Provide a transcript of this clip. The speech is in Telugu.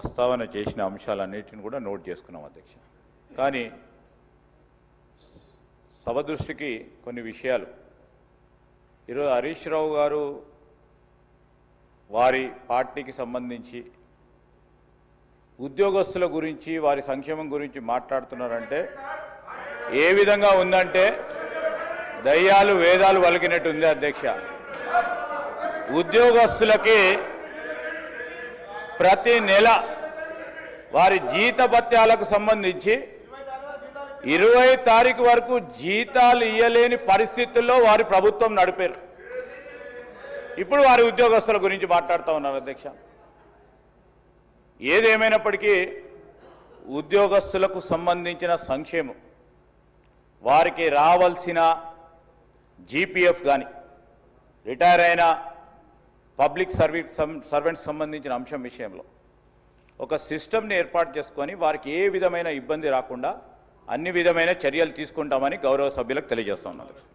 ప్రస్తావన చేసిన అంశాలన్నిటిని కూడా నోట్ చేసుకున్నాం అధ్యక్ష. కానీ సభ దృష్టికి కొన్ని విషయాలు ఈరోజు హరీష్ రావు గారు వారి పార్టీకి సంబంధించి ఉద్యోగస్తుల గురించి వారి సంక్షేమం గురించి మాట్లాడుతున్నారంటే ఏ విధంగా ఉందంటే దయ్యాలు వేదాలు వలికినట్టు ఉంది అధ్యక్ష. ఉద్యోగస్తులకి ప్రతి నెల వారి జీతభత్యాలకు సంబంధించి 20 తారీఖు వరకు జీతాలు ఇయ్యలేని పరిస్థితుల్లో వారి ప్రభుత్వం నడిపారు. ఇప్పుడు వారి ఉద్యోగస్తుల గురించి మాట్లాడుతూ ఉన్నారు అధ్యక్ష. ఏదేమైనప్పటికీ ఉద్యోగస్తులకు సంబంధించిన సంక్షేమం, వారికి రావాల్సిన జీపీఎఫ్ కానీ, రిటైర్ అయిన పబ్లిక్ సర్వెంట్స్ సంబంధించిన అంశం విషయంలో ఒక సిస్టమ్ని ఏర్పాటు చేసుకొని వారికి ఏ విధమైన ఇబ్బంది రాకుండా అన్ని విధమైన చర్యలు తీసుకుంటామని గౌరవ సభ్యులకు తెలియజేస్తా ఉన్నాను.